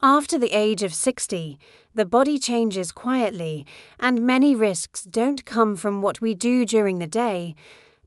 After the age of 60, the body changes quietly, and many risks don't come from what we do during the day,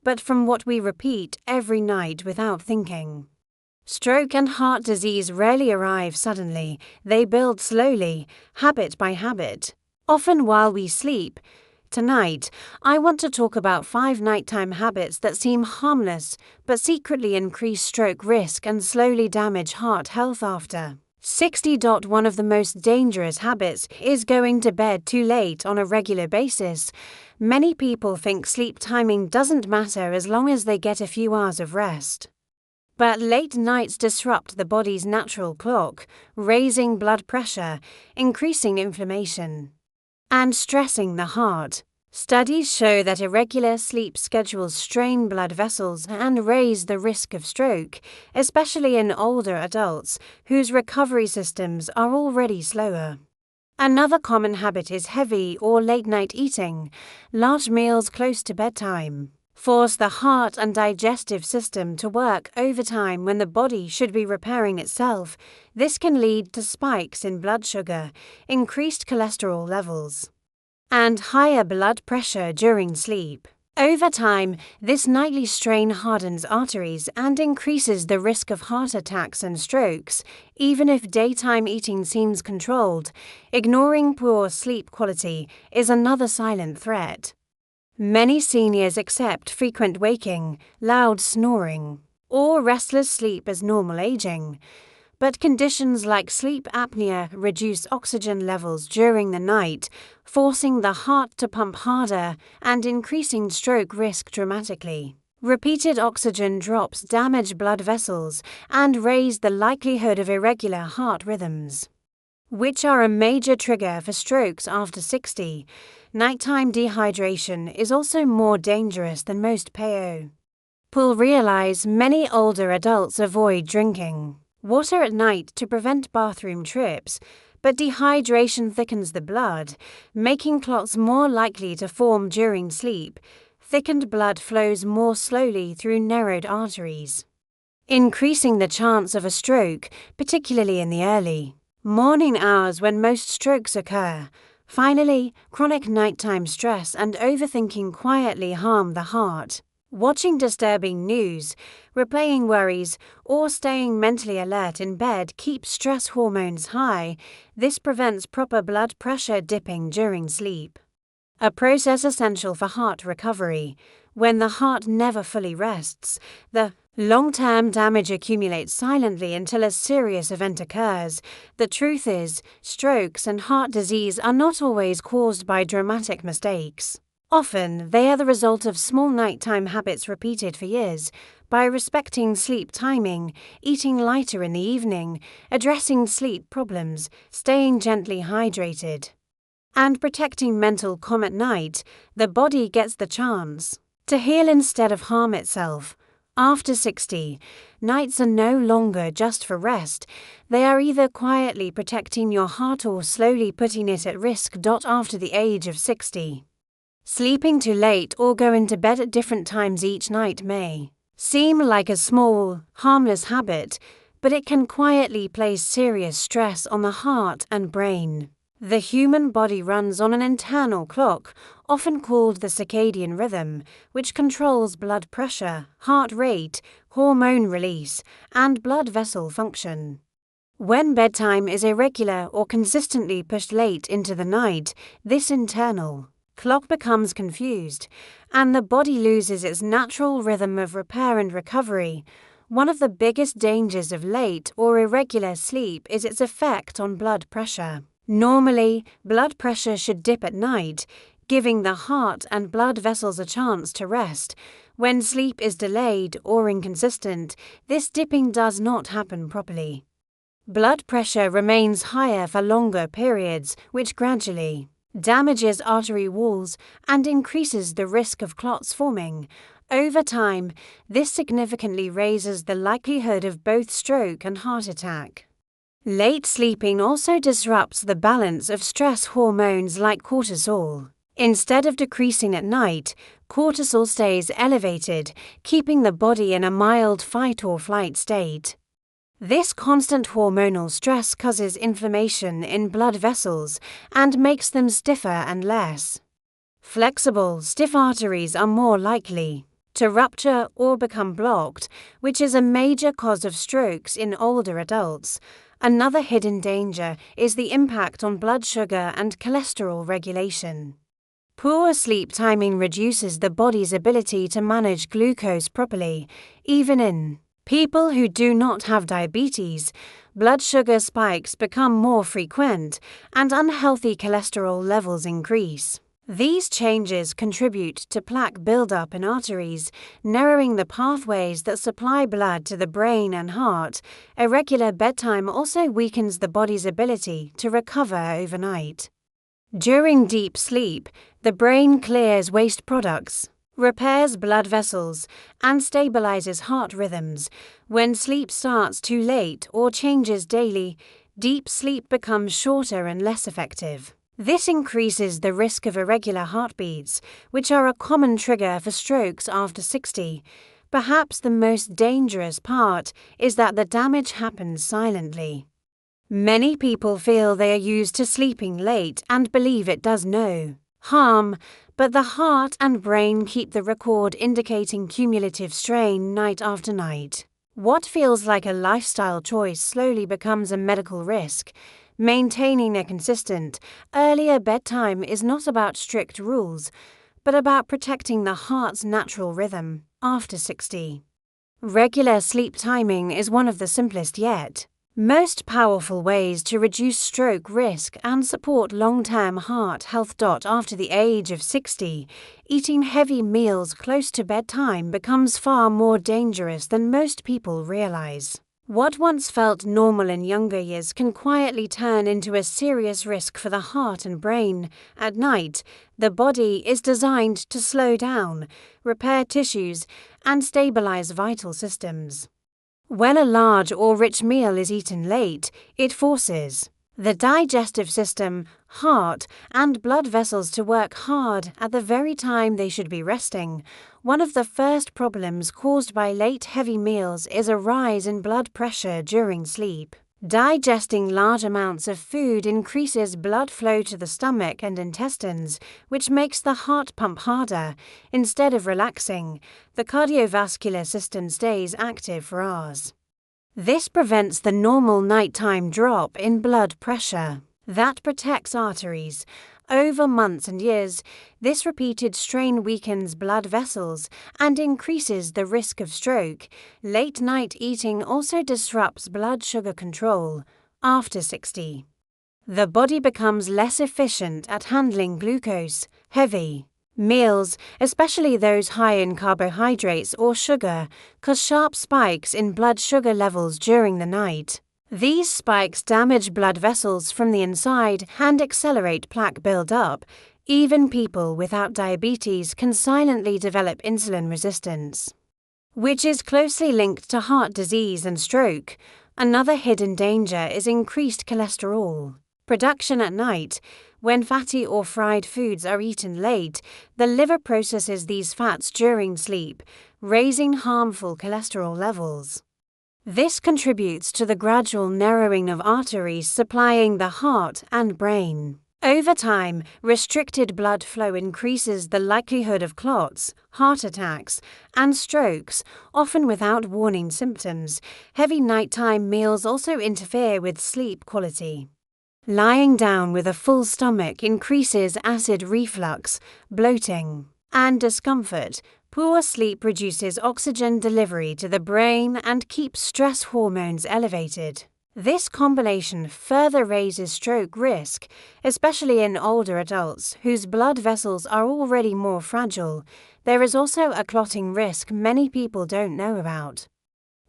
but from what we repeat every night without thinking. Stroke and heart disease rarely arrive suddenly, they build slowly, habit by habit, often while we sleep. Tonight, I want to talk about 5 nighttime habits that seem harmless but secretly increase stroke risk and slowly damage heart health after 60. One of the most dangerous habits is going to bed too late on a regular basis. Many people think sleep timing doesn't matter as long as they get a few hours of rest. But late nights disrupt the body's natural clock, raising blood pressure, increasing inflammation, and stressing the heart. Studies show that irregular sleep schedules strain blood vessels and raise the risk of stroke, especially in older adults whose recovery systems are already slower. Another common habit is heavy or late-night eating. Large meals close to bedtime force the heart and digestive system to work overtime when the body should be repairing itself. This can lead to spikes in blood sugar, increased cholesterol levels, and higher blood pressure during sleep. Over time, this nightly strain hardens arteries and increases the risk of heart attacks and strokes. Even if daytime eating seems controlled, ignoring poor sleep quality is another silent threat. Many seniors accept frequent waking, loud snoring, or restless sleep as normal aging. But conditions like sleep apnea reduce oxygen levels during the night, forcing the heart to pump harder and increasing stroke risk dramatically. Repeated oxygen drops damage blood vessels and raise the likelihood of irregular heart rhythms, which are a major trigger for strokes after 60. Nighttime dehydration is also more dangerous than most people realize. Many older adults avoid drinking water at night to prevent bathroom trips, but dehydration thickens the blood, making clots more likely to form during sleep. Thickened blood flows more slowly through narrowed arteries, increasing the chance of a stroke, particularly in the early morning hours when most strokes occur. Finally, chronic nighttime stress and overthinking quietly harm the heart. Watching disturbing news, replaying worries, or staying mentally alert in bed keeps stress hormones high. This prevents proper blood pressure dipping during sleep, a process essential for heart recovery. When the heart never fully rests, the long-term damage accumulates silently until a serious event occurs. The truth is, strokes and heart disease are not always caused by dramatic mistakes. Often, they are the result of small nighttime habits repeated for years. By respecting sleep timing, eating lighter in the evening, addressing sleep problems, staying gently hydrated, and protecting mental calm at night, the body gets the chance to heal instead of harm itself. After 60, nights are no longer just for rest. They are either quietly protecting your heart or slowly putting it at risk. After the age of 60, sleeping too late or going to bed at different times each night may seem like a small, harmless habit, but it can quietly place serious stress on the heart and brain. The human body runs on an internal clock, often called the circadian rhythm, which controls blood pressure, heart rate, hormone release, and blood vessel function. When bedtime is irregular or consistently pushed late into the night, this internal clock becomes confused, and the body loses its natural rhythm of repair and recovery. One of the biggest dangers of late or irregular sleep is its effect on blood pressure. Normally, blood pressure should dip at night, giving the heart and blood vessels a chance to rest. When sleep is delayed or inconsistent, this dipping does not happen properly. Blood pressure remains higher for longer periods, which gradually damages artery walls and increases the risk of clots forming. Over time, this significantly raises the likelihood of both stroke and heart attack. Late sleeping also disrupts the balance of stress hormones like cortisol. Instead of decreasing at night, cortisol stays elevated, keeping the body in a mild fight-or-flight state. This constant hormonal stress causes inflammation in blood vessels and makes them stiffer and less flexible. Stiff arteries are more likely to rupture or become blocked, which is a major cause of strokes in older adults. Another hidden danger is the impact on blood sugar and cholesterol regulation. Poor sleep timing reduces the body's ability to manage glucose properly. Even in people who do not have diabetes, blood sugar spikes become more frequent and unhealthy cholesterol levels increase. These changes contribute to plaque buildup in arteries, narrowing the pathways that supply blood to the brain and heart. Irregular bedtime also weakens the body's ability to recover overnight. During deep sleep, the brain clears waste products, repairs blood vessels, and stabilizes heart rhythms. When sleep starts too late or changes daily, deep sleep becomes shorter and less effective. This increases the risk of irregular heartbeats, which are a common trigger for strokes after 60. Perhaps the most dangerous part is that the damage happens silently. Many people feel they are used to sleeping late and believe it does no harm, but the heart and brain keep the record, indicating cumulative strain night after night. What feels like a lifestyle choice slowly becomes a medical risk. Maintaining a consistent, earlier bedtime is not about strict rules, but about protecting the heart's natural rhythm after 60. Regular sleep timing is one of the simplest yet most powerful ways to reduce stroke risk and support long-term heart health. After the age of 60, eating heavy meals close to bedtime becomes far more dangerous than most people realize. What once felt normal in younger years can quietly turn into a serious risk for the heart and brain. At night, the body is designed to slow down, repair tissues, and stabilize vital systems. When a large or rich meal is eaten late, it forces the digestive system, heart, and blood vessels to work hard at the very time they should be resting. One of the first problems caused by late heavy meals is a rise in blood pressure during sleep. Digesting large amounts of food increases blood flow to the stomach and intestines, which makes the heart pump harder. Instead of relaxing, the cardiovascular system stays active for hours. This prevents the normal nighttime drop in blood pressure that protects arteries. Over months and years, this repeated strain weakens blood vessels and increases the risk of stroke. Late-night eating also disrupts blood sugar control. After 60, the body becomes less efficient at handling glucose. Heavy meals, especially those high in carbohydrates or sugar, cause sharp spikes in blood sugar levels during the night. These spikes damage blood vessels from the inside and accelerate plaque buildup. Even people without diabetes can silently develop insulin resistance, which is closely linked to heart disease and stroke. Another hidden danger is increased cholesterol production at night. When fatty or fried foods are eaten late, the liver processes these fats during sleep, raising harmful cholesterol levels. This contributes to the gradual narrowing of arteries supplying the heart and brain. Over time, restricted blood flow increases the likelihood of clots, heart attacks, and strokes, often without warning symptoms. Heavy nighttime meals also interfere with sleep quality. Lying down with a full stomach increases acid reflux, bloating, and discomfort. Poor sleep reduces oxygen delivery to the brain and keeps stress hormones elevated. This combination further raises stroke risk, especially in older adults whose blood vessels are already more fragile. There is also a clotting risk many people don't know about.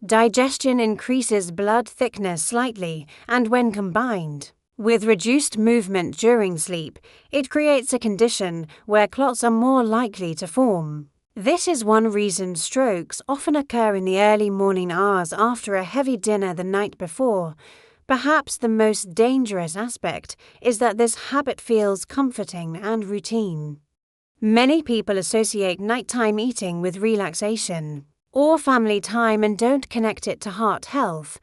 Digestion increases blood thickness slightly, and when combined with reduced movement during sleep, it creates a condition where clots are more likely to form. This is one reason strokes often occur in the early morning hours after a heavy dinner the night before. Perhaps the most dangerous aspect is that this habit feels comforting and routine. Many people associate nighttime eating with relaxation or family time and don't connect it to heart health.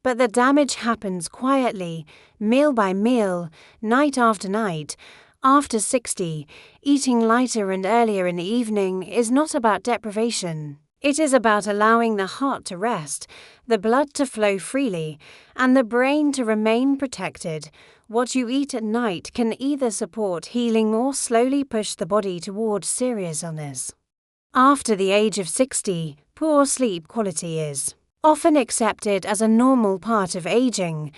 but the damage happens quietly, meal by meal, night after night. After 60, eating lighter and earlier in the evening is not about deprivation. It is about allowing the heart to rest, the blood to flow freely, and the brain to remain protected. What you eat at night can either support healing or slowly push the body toward serious illness. After the age of 60, poor sleep quality is often accepted as a normal part of aging,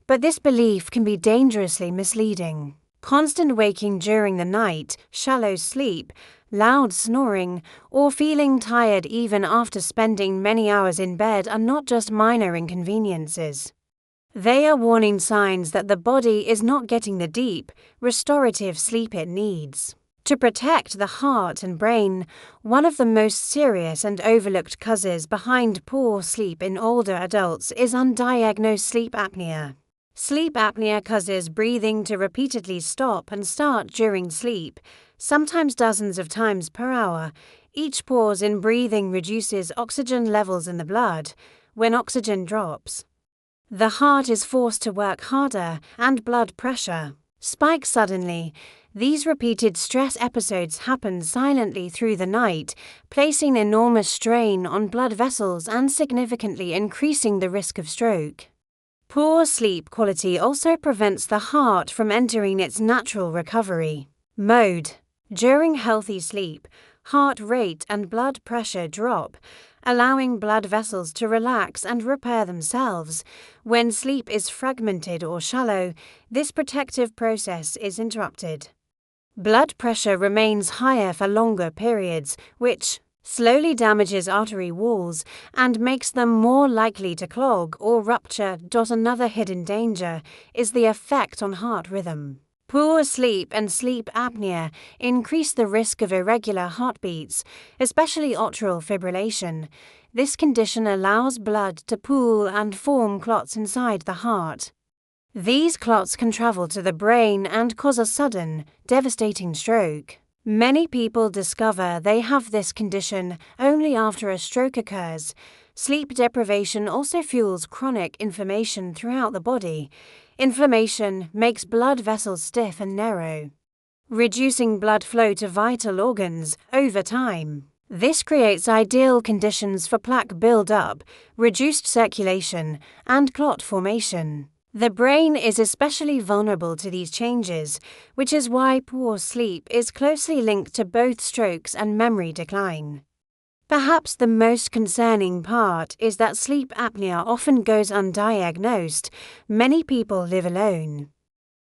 but this belief can be dangerously misleading. Constant waking during the night, shallow sleep, loud snoring, or feeling tired even after spending many hours in bed are not just minor inconveniences. They are warning signs that the body is not getting the deep, restorative sleep it needs. To protect the heart and brain, one of the most serious and overlooked causes behind poor sleep in older adults is undiagnosed sleep apnea. Sleep apnea causes breathing to repeatedly stop and start during sleep, sometimes dozens of times per hour. Each pause in breathing reduces oxygen levels in the blood. When oxygen drops, the heart is forced to work harder and blood pressure spikes suddenly. These repeated stress episodes happen silently through the night, placing enormous strain on blood vessels and significantly increasing the risk of stroke. Poor sleep quality also prevents the heart from entering its natural recovery mode. During healthy sleep, heart rate and blood pressure drop, allowing blood vessels to relax and repair themselves. When sleep is fragmented or shallow, this protective process is interrupted. Blood pressure remains higher for longer periods, which slowly damages artery walls and makes them more likely to clog or rupture. Another hidden danger is the effect on heart rhythm. Poor sleep and sleep apnea increase the risk of irregular heartbeats, especially atrial fibrillation. This condition allows blood to pool and form clots inside the heart. These clots can travel to the brain and cause a sudden, devastating stroke. Many people discover they have this condition only after a stroke occurs. Sleep deprivation also fuels chronic inflammation throughout the body. Inflammation makes blood vessels stiff and narrow, reducing blood flow to vital organs over time. This creates ideal conditions for plaque build-up, reduced circulation, and clot formation. The brain is especially vulnerable to these changes, which is why poor sleep is closely linked to both strokes and memory decline. Perhaps the most concerning part is that sleep apnea often goes undiagnosed. Many people live alone,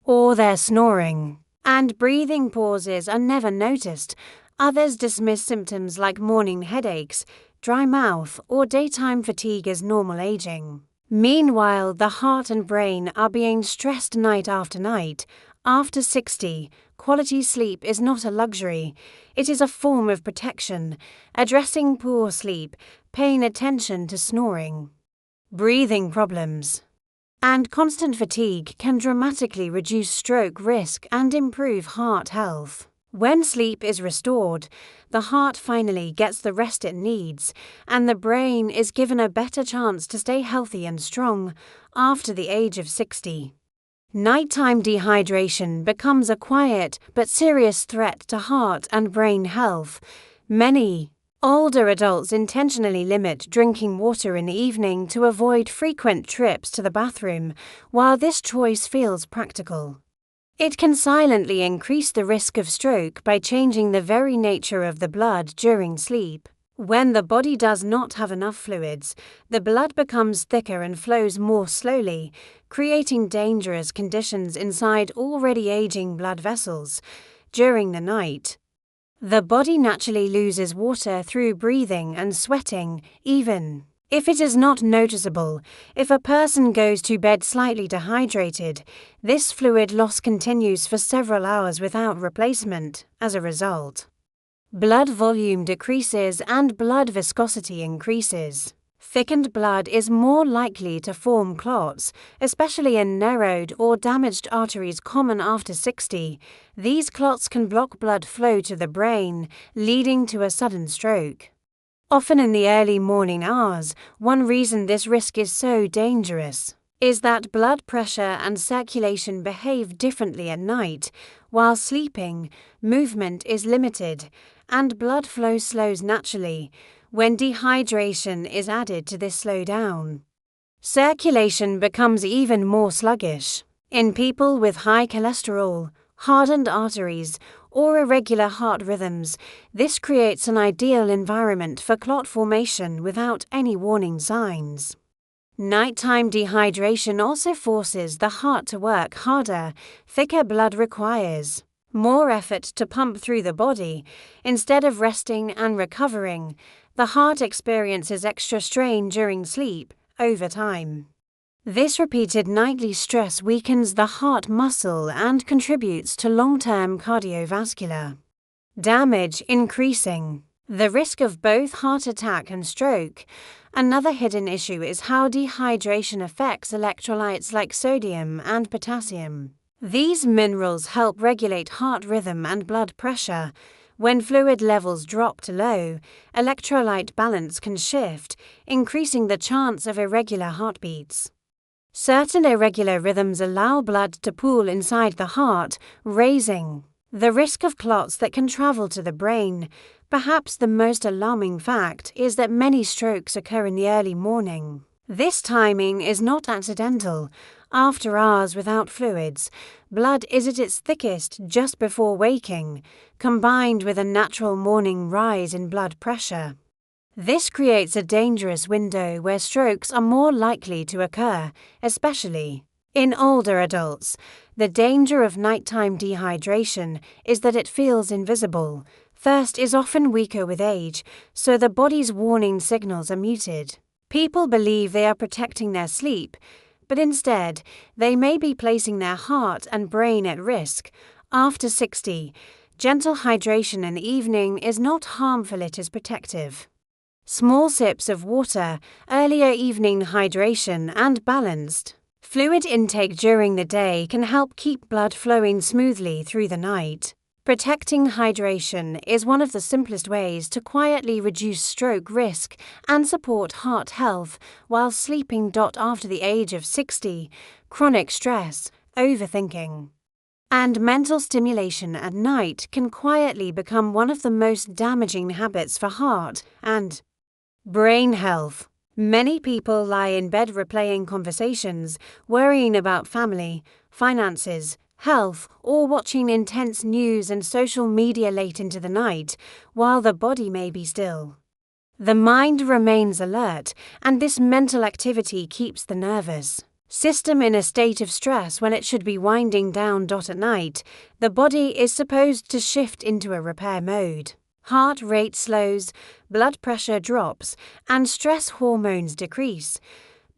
or they're snoring, and breathing pauses are never noticed. Others dismiss symptoms like morning headaches, dry mouth, or daytime fatigue as normal aging. Meanwhile, the heart and brain are being stressed night after night. After 60, quality sleep is not a luxury. It is a form of protection. Addressing poor sleep, paying attention to snoring, breathing problems, and constant fatigue can dramatically reduce stroke risk and improve heart health. When sleep is restored, the heart finally gets the rest it needs, and the brain is given a better chance to stay healthy and strong after the age of 60. Nighttime dehydration becomes a quiet but serious threat to heart and brain health. Many older adults intentionally limit drinking water in the evening to avoid frequent trips to the bathroom. While this choice feels practical, it can silently increase the risk of stroke by changing the very nature of the blood during sleep. When the body does not have enough fluids, the blood becomes thicker and flows more slowly, creating dangerous conditions inside already aging blood vessels. During the night, the body naturally loses water through breathing and sweating, even if it is not noticeable. If a person goes to bed slightly dehydrated, this fluid loss continues for several hours without replacement. As a result, blood volume decreases and blood viscosity increases. Thickened blood is more likely to form clots, especially in narrowed or damaged arteries common after 60. These clots can block blood flow to the brain, leading to a sudden stroke. Often in the early morning hours, one reason this risk is so dangerous is that blood pressure and circulation behave differently at night. While sleeping, movement is limited and blood flow slows naturally. When dehydration is added to this slowdown, circulation becomes even more sluggish. In people with high cholesterol, hardened arteries, or irregular heart rhythms, this creates an ideal environment for clot formation without any warning signs. Nighttime dehydration also forces the heart to work harder. Thicker blood requires more effort to pump through the body. Instead of resting and recovering, the heart experiences extra strain during sleep over time. This repeated nightly stress weakens the heart muscle and contributes to long-term cardiovascular damage, increasing the risk of both heart attack and stroke. Another hidden issue is how dehydration affects electrolytes like sodium and potassium. These minerals help regulate heart rhythm and blood pressure. When fluid levels drop to low, electrolyte balance can shift, increasing the chance of irregular heartbeats. Certain irregular rhythms allow blood to pool inside the heart, raising the risk of clots that can travel to the brain. Perhaps the most alarming fact is that many strokes occur in the early morning. This timing is not accidental. After hours without fluids, blood is at its thickest just before waking, combined with a natural morning rise in blood pressure. This creates a dangerous window where strokes are more likely to occur, especially in older adults. The danger of nighttime dehydration is that it feels invisible. Thirst is often weaker with age, so the body's warning signals are muted. People believe they are protecting their sleep, but instead, they may be placing their heart and brain at risk. After 60, gentle hydration in the evening is not harmful, it is protective. Small sips of water, earlier evening hydration, and balanced fluid intake during the day can help keep blood flowing smoothly through the night. Protecting hydration is one of the simplest ways to quietly reduce stroke risk and support heart health while sleeping. After the age of 60, chronic stress, overthinking, and mental stimulation at night can quietly become one of the most damaging habits for heart and brain health. Many people lie in bed replaying conversations, worrying about family, finances, health, or watching intense news and social media late into the night, while the body may be still. The mind remains alert, and this mental activity keeps the nervous system in a state of stress when it should be winding down. At night, the body is supposed to shift into a repair mode. Heart rate slows, blood pressure drops, and stress hormones decrease.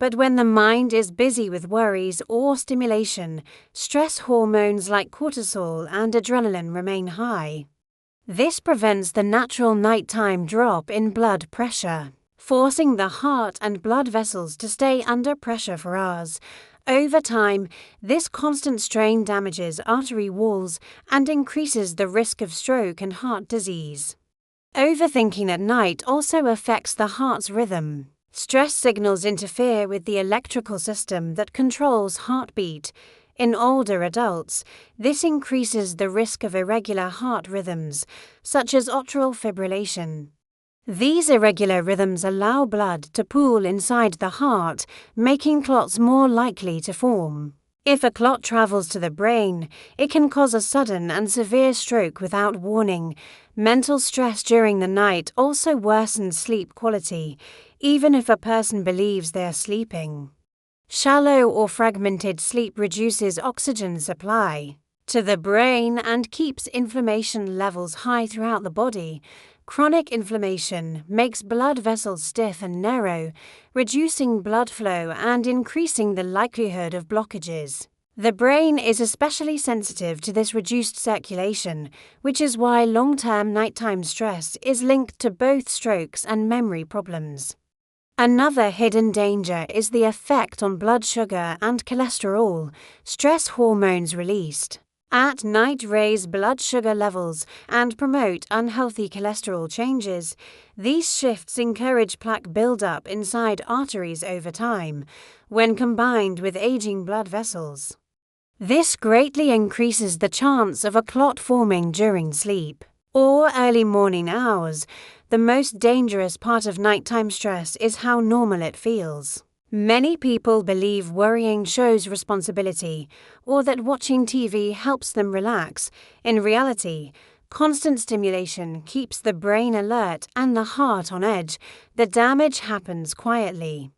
But when the mind is busy with worries or stimulation, stress hormones like cortisol and adrenaline remain high. This prevents the natural nighttime drop in blood pressure, forcing the heart and blood vessels to stay under pressure for hours. Over time, this constant strain damages artery walls and increases the risk of stroke and heart disease. Overthinking at night also affects the heart's rhythm. Stress signals interfere with the electrical system that controls heartbeat. In older adults, this increases the risk of irregular heart rhythms, such as atrial fibrillation. These irregular rhythms allow blood to pool inside the heart, making clots more likely to form. If a clot travels to the brain, it can cause a sudden and severe stroke without warning. Mental stress during the night also worsens sleep quality, even if a person believes they are sleeping. Shallow or fragmented sleep reduces oxygen supply to the brain and keeps inflammation levels high throughout the body. Chronic inflammation makes blood vessels stiff and narrow, reducing blood flow and increasing the likelihood of blockages. The brain is especially sensitive to this reduced circulation, which is why long-term nighttime stress is linked to both strokes and memory problems. Another hidden danger is the effect on blood sugar and cholesterol. Stress hormones released At night, raise blood sugar levels and promote unhealthy cholesterol changes. These shifts encourage plaque buildup inside arteries over time, when combined with aging blood vessels. This greatly increases the chance of a clot forming during sleep or early morning hours. The most dangerous part of nighttime stress is how normal it feels. Many people believe worrying shows responsibility or that watching TV helps them relax. In reality, constant stimulation keeps the brain alert and the heart on edge. The damage happens quietly,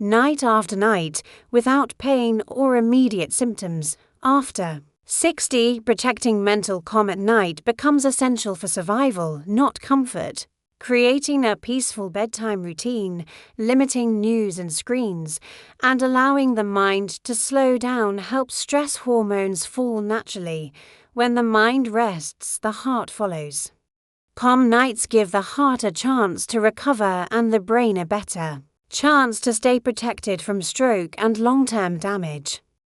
night after night, without pain or immediate symptoms. After 60, protecting mental calm at night becomes essential for survival, not comfort. Creating a peaceful bedtime routine, limiting news and screens, and allowing the mind to slow down helps stress hormones fall naturally. When the mind rests, the heart follows. Calm nights give the heart a chance to recover and the brain a better chance to stay protected from stroke and long-term damage.